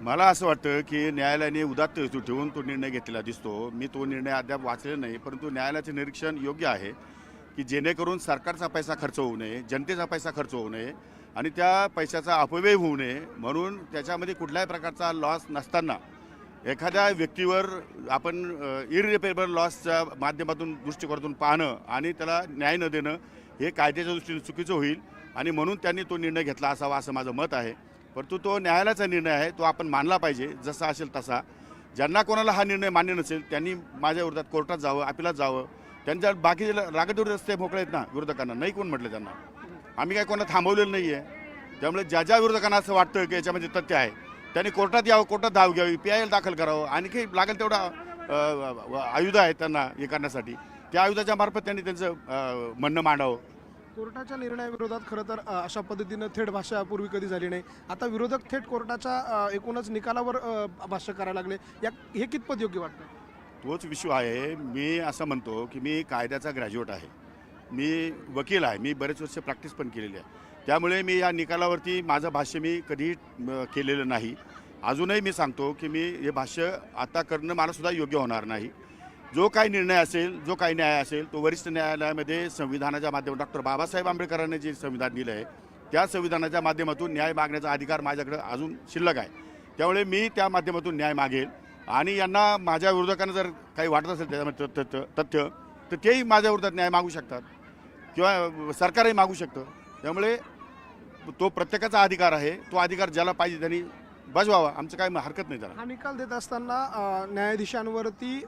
मला असं वाटतं की न्यायालयाने उदात्त हेतू ठेवून तो निर्णय घेतलेला दिसतो. मी तो निर्णय अद्याप वाचलेला नाही, परंतु न्यायालयाचे निरीक्षण योग्य आहे की जेणेकरून सरकारचा पैसा खर्च होऊ नये, जनतेचा पैसा खर्च होऊ नये आणि त्या पैशाचा अपव्यय होऊ नये, म्हणून त्याच्यामध्ये कुठल्याही प्रकारचा लॉस नसताना एखाद्या व्यक्तीवर आपण इरिपेरेबल लॉसच्या माध्यमातून दृष्टिकोनातून पाहणं आणि त्याला न्याय न देणं हे कायद्याच्या दृष्टीने चुकीचं होईल आणि म्हणून त्यांनी तो निर्णय घेतला असावा असं माझं मत आहे. परंतु तो न्यायालयाचा निर्णय आहे, तो आपण मानला पाहिजे जसा असेल तसा. ज्यांना कोणाला हा निर्णय मान्य नसेल त्यांनी माझ्या विरोधात कोर्टात जावं, अपिलात जावं. त्यांच्या बाकी रागदूर रस्ते मोकळे आहेत ना विरोधकांना, नाही कोण म्हटलं त्यांना. आम्ही काय कोणा थांबवलेलं नाही आहे. त्यामुळे ज्या विरोधकांना असं वाटतं की याच्यामध्ये तथ्य आहे त्यांनी कोर्टात यावं, कोर्टात धाव घ्यावी, PIL दाखल करावं. आणखी लागेल तेवढा आयुध आहे त्यांना हे करण्यासाठी, त्या आयुधाच्या मार्फत त्यांनी त्यांचं म्हणणं मांडावं. कोर्टाच्या निर्णयाविरोधात खरं तर अशा पद्धतीनं थेट भाष्य यापूर्वी कधी झाली नाही. आता विरोधक थेट कोर्टाच्या एकूणच निकालावर भाष्य करायला लागले. हे कितपत योग्य वाटतं? तोच विषय आहे. मी असं म्हणतो की मी कायद्याचा ग्रॅज्युएट आहे, मी वकील आहे, मी बरेच वर्ष प्रॅक्टिस पण केलेली आहे. त्यामुळे मी या निकालावरती माझं भाष्य मी कधीही केलेलं नाही. अजूनही मी सांगतो की मी हे भाष्य आता करणं मलासुद्धा योग्य होणार नाही. जो काही निर्णय असेल, जो काही न्याय असेल, तो वरिष्ठ न्यायालयामध्ये संविधानाच्या माध्यमातून डॉक्टर बाबासाहेब आंबेडकरांनी जे संविधान दिलं आहे त्या संविधानाच्या माध्यमातून न्याय मागण्याचा अधिकार माझ्याकडे अजून शिल्लक आहे. त्यामुळे मी त्या माध्यमातून न्याय मागेल आणि यांना माझ्या विरोधकांना जर काही वाटत असेल त्याच्यामध्ये तथ्य तर तेही माझ्या विरोधात न्याय मागू शकतात किंवा सरकारही मागू शकतं. त्यामुळे तो प्रत्येकाचा अधिकार आहे. तो अधिकार ज्याला पाहिजे त्यांनी बजवावा, आमचं काय हरकत नाही त्याला. हा निकाल देत असताना न्यायाधीशांवरती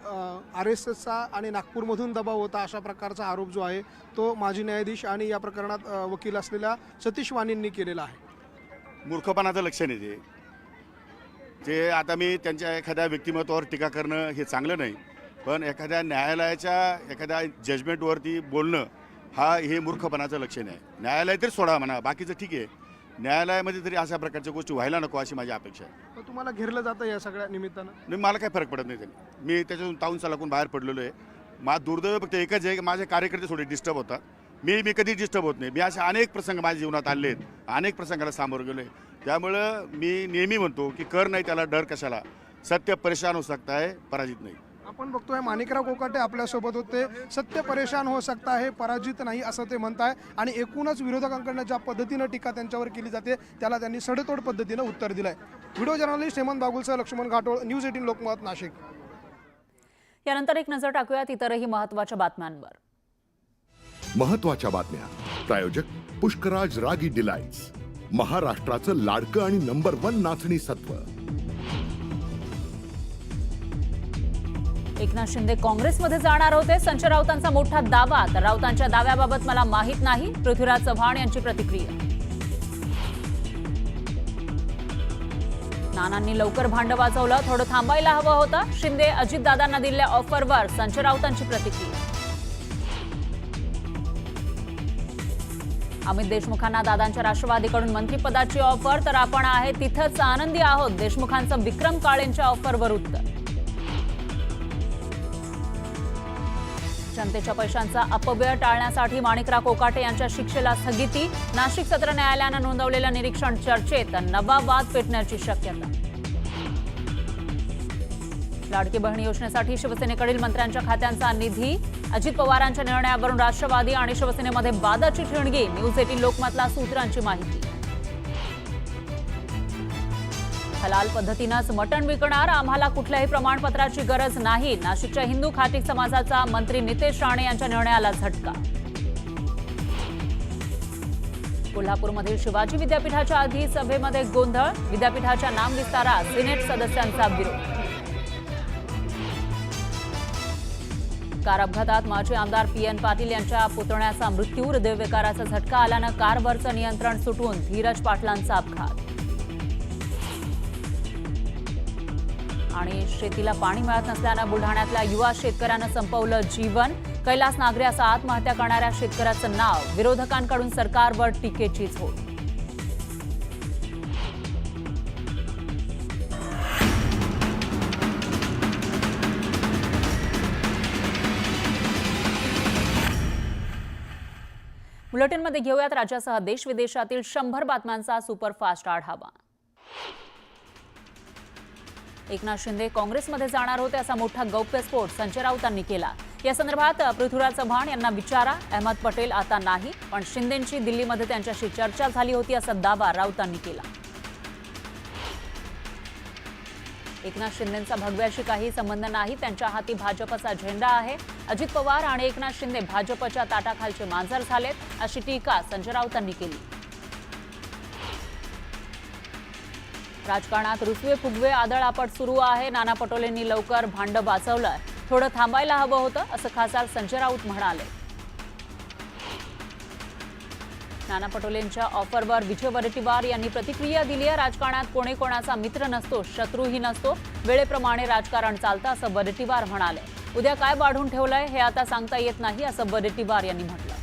RSSचा आणि नागपूरमधून दबाव होता अशा प्रकारचा आरोप जो आहे तो माजी न्यायाधीश आणि या प्रकरणात वकील असलेल्या सतीश वाणींनी केलेला आहे. मूर्खपणाचं लक्षण आहे ते. आता मी त्यांच्या एखाद्या व्यक्तिमत्वावर टीका करणं हे चांगलं नाही, पण एखाद्या न्यायालयाच्या एखाद्या जजमेंटवरती बोलणं हे मूर्खपणाचं लक्षण आहे. न्यायालय तरी सोडा म्हणा, बाकीचं ठीक आहे. न्यायालयामध्ये तरी अशा प्रकारच्या गोष्टी व्हायला नको अशी माझी अपेक्षा आहे. तुम्हाला घेरलं जातं या सगळ्या निमित्तानं? नाही, मला काही फरक पडत नाही त्यांनी. मी त्याच्यातून ताऊन सलाकून बाहेर पडलेलो आहे. माझा दुर्दैव फक्त एकच आहे की माझे कार्यकर्ते थोडे डिस्टर्ब होतात. मी कधी डिस्टर्ब होत नाही. मी असे अनेक प्रसंग माझ्या जीवनात आले आहेत, अनेक प्रसंगाला सामोरं गेलो आहे. त्यामुळं मी नेहमी म्हणतो की कर नाही त्याला डर कशाला. सत्य परेशान हो सकता है, पराजित नाही. आपण बघतोय माणिकराव कोकाटे आपल्यासोबत होते. सत्य परेशान हो सकता है, पराजित नाही असं ते म्हणताय. आणि एकूणच विरोधकांकडनं ज्या पद्धतीनं टीका त्यांच्यावर केली जाते त्याला त्यांनी सडेतोड पद्धतीनं उत्तर दिलंय. व्हिडिओ जर्नलिस्ट हेमंत बागुलसह लक्ष्मण घाटोळ, न्यूज 18 लोकमत, नाशिक. यानंतर एक नजर टाकूयात इतरही महत्त्वाच्या बातम्यांवर. महत्त्वाच्या बातम्या प्रायोजक पुष्कराज रागी डिलाइट्स, महाराष्ट्राचं लाडकं आणि नंबर 1 नाचणी सत्व. एकनाथ शिंदे काँग्रेसमध्ये जाणार होते, संजय राऊतांचा मोठा दावा. तर राऊतांच्या दाव्याबाबत मला माहीत नाही, पृथ्वीराज चव्हाण यांची प्रतिक्रिया. नानांनी लवकर भांड वाजवलं, थोडं थांबायला हवं होतं. शिंदे अजितदादांना दिलेल्या ऑफरवर संजय राऊतांची प्रतिक्रिया. अमित देशमुखांना दादांच्या राष्ट्रवादीकडून मंत्रिपदाची ऑफर, तर आपण आहे तिथंच आनंदी आहोत. देशमुखांचं विक्रम काळेंच्या ऑफरवर उत्तर. जनतेच्या पैशांचा अपव्यय टाळण्यासाठी माणिकराव कोकाटे यांच्या शिक्षेला स्थगिती. नाशिक सत्र न्यायालयानं नोंदवलेलं निरीक्षण चर्चेत, नवा वाद पेटण्याची शक्यता. लाडकी बहीण योजनेसाठी शिवसेनेकडील मंत्र्यांच्या खात्यांचा निधी. अजित पवारांच्या निर्णयावरून राष्ट्रवादी आणि शिवसेनेमध्ये वादाची ठिणगी. न्यूज 18 लोकमतला सूत्रांची माहिती. हलाल पद्धतीनंच मटण विकणार, आम्हाला कुठल्याही प्रमाणपत्राची गरज नाही. नाशिकच्या हिंदू खाटीक समाजाचा मंत्री नितेश राणे यांच्या निर्णयाला झटका. कोल्हापूरमधील शिवाजी विद्यापीठाच्या आधी सभेमध्ये गोंधळ. विद्यापीठाच्या नामविस्तारास सिनेट सदस्यांचा विरोध. कार अपघातात माजी आमदार PN पाटील यांच्या पुतण्याचा मृत्यू. हृदयविकाराचा झटका आल्यानं कारवरचं नियंत्रण सुटून धीरज पाटलांचा अपघात. आणि शेतीला पाणी मिळत नसल्यानं बुलढाण्यातल्या युवा शेतकऱ्यानं संपवलं जीवन. कैलास नागरे आत्महत्या करणाऱ्या शेतकऱ्याचं नाव. विरोधकांकडून सरकारवर टीकेची झोड. बुलेटिनमध्ये घेऊयात राज्यासह देश विदेशातील 100 बातम्यांचा सुपरफास्ट आढावा. एकनाथ शिंदे काँग्रेसमध्ये जाणार होते असा मोठा गौप्यस्फोट संजय राऊतांनी केला। या संदर्भात पृथ्वीराज चव्हाण यांना विचारा, अहमद पटेल आता नाही, पण शिंदेंची दिल्लीमध्ये त्यांच्याशी चर्चा झाली होती असा दावा राऊतांनी केला। एकनाथ शिंदेंचा भगव्याशी काही संबंध नाही, त्यांच्या हाती भाजपचा झेंडा आहे। अजित पवार आणि एकनाथ शिंदे भाजपच्या ताटाखालचे मांजर झालेत अशी टीका संजय राऊतांनी केली। राजकारणात रुसवे फुगवे आदळआपट सुरू आहे। नाना पटोलेंनी लवकर भांड वाचवलं, थोडं थांबायला हवं होतं असं खासदार संजय राऊत म्हणाले। नाना पटोलेंच्या ऑफरवर विजय वडेट्टीवार यांनी प्रतिक्रिया दिली आहे। राजकारणात कोणी कोणाचा मित्र नसतो, शत्रूही नसतो, वेळेप्रमाणे राजकारण चालतं असं वडेट्टीवार म्हणाले। उद्या काय वाढून ठेवलंय हे आता सांगता येत नाही असं वडेट्टीवार यांनी म्हटलं।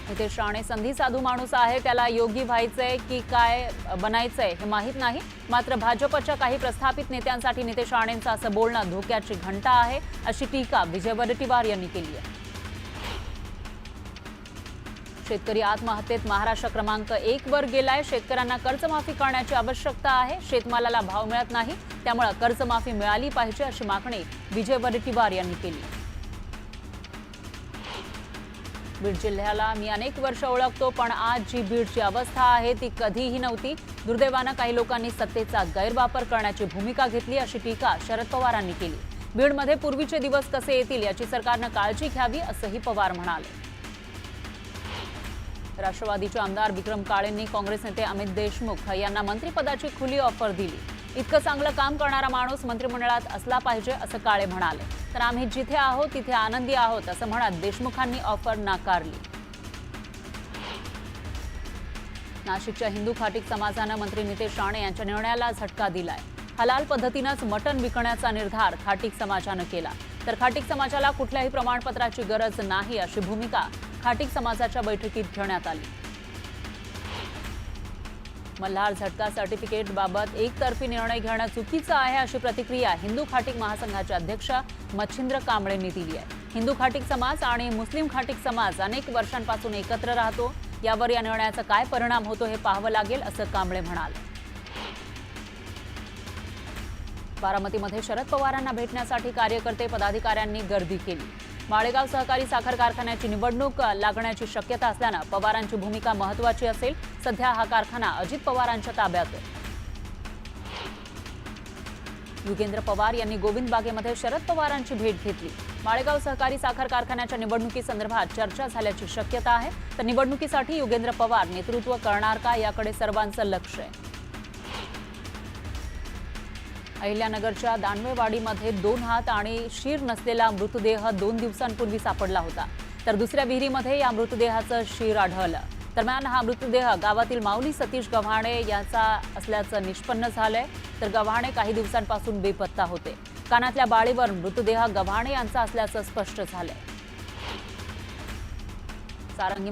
नितेश राणे संधी साधू माणूस आहे, त्याला योगी व्हायचंय की काय बनायचंय हे माहीत नाही, मात्र भाजपच्या काही प्रस्थापित नेत्यांसाठी नितेश राणेंचं असं बोलणं धोक्याची घंटा आहे अशी टीका विजय वडेट्टीवार यांनी केली आहे। शेतकरी आत्महत्येत महाराष्ट्र क्रमांक 1 वर गेलाय। शेतकऱ्यांना कर्जमाफी करण्याची आवश्यकता आहे, शेतमालाला भाव मिळत नाही, त्यामुळे कर्जमाफी मिळाली पाहिजे अशी मागणी विजय वडेट्टीवार यांनी केली। बीड जिल्ह्याला मी अनेक वर्ष ओळखतो, पण आज जी बीडची अवस्था आहे ती कधीही नव्हती। दुर्दैवानं काही लोकांनी सत्तेचा गैरवापर करण्याची भूमिका घेतली अशी टीका शरद पवारांनी केली। बीडमध्ये पूर्वीचे दिवस कसे येतील याची सरकारनं काळजी घ्यावी असंही पवार म्हणाले। राष्ट्रवादीचे आमदार विक्रम काळेंनी काँग्रेस नेते अमित देशमुख यांना मंत्रिपदाची खुली ऑफर दिली। इतकं चांगलं काम करणारा माणूस मंत्रिमंडळात असला पाहिजे असं काळे म्हणाले। तर आम्ही जिथे आहोत तिथे आनंदी आहोत असं म्हणत देशमुखांनी ऑफर नाकारली। नाशिकच्या हिंदू खाटीक समाजानं मंत्री नितेश राणे यांच्या निर्णयाला झटका दिलाय। हलाल पद्धतीनंच मटण विकण्याचा निर्धार खाटीक समाजानं केला, तर खाटीक समाजाला कुठल्याही प्रमाणपत्राची गरज नाही अशी भूमिका खाटीक समाजाच्या बैठकीत घेण्यात आली। मल्हार झटका सर्टिफिकेटबाबत एकतर्फी निर्णय घेणं चुकीचं आहे अशी प्रतिक्रिया हिंदू खाटीक महासंघाचे अध्यक्ष मच्छिंद्र कांबळेंनी दिली आहे। हिंदू खाटीक समाज आणि मुस्लिम खाटीक समाज अनेक वर्षांपासून एकत्र राहतो, यावर या निर्णयाचा काय परिणाम होतो हे पाहावं लागेल असं कांबळे म्हणाले। बारामतीमध्ये शरद पवारांना भेटण्यासाठी कार्यकर्ते पदाधिकाऱ्यांनी गर्दी केली। माळेगाव सहकारी साखर कारखान्याची निवडणूक लागण्याची शक्यता असल्यानं पवारांची भूमिका महत्त्वाची असेल। सध्या हा कारखाना अजित पवारांच्या ताब्यात आहे। युगेंद्र पवार यांनी गोविंद बागेमध्ये शरद पवारांची भेट घेतली। माळेगाव सहकारी साखर कारखान्याच्या निवडणुकीसंदर्भात चर्चा झाल्याची शक्यता आहे, तर निवडणुकीसाठी युगेंद्र पवार नेतृत्व करणार का याकडे सर्वांचं लक्ष आहे। अहिल्यानगरच्या दानवेवाडीमध्ये 2 हात आणि शीर नसलेला मृतदेह 2 दिवसांपूर्वी सापडला होता, तर दुसऱ्या विहिरीमध्ये या मृतदेहाचं शीर आढळलं। दरम्यान हा मृतदेह गावातील माऊली सतीश गव्हाणे याचा असल्याचं निष्पन्न झालंय, तर गव्हाणे काही दिवसांपासून बेपत्ता होते। कानातल्या बाळीवर मृतदेह गव्हाणे यांचा असल्याचं स्पष्ट झालंय। सारंगी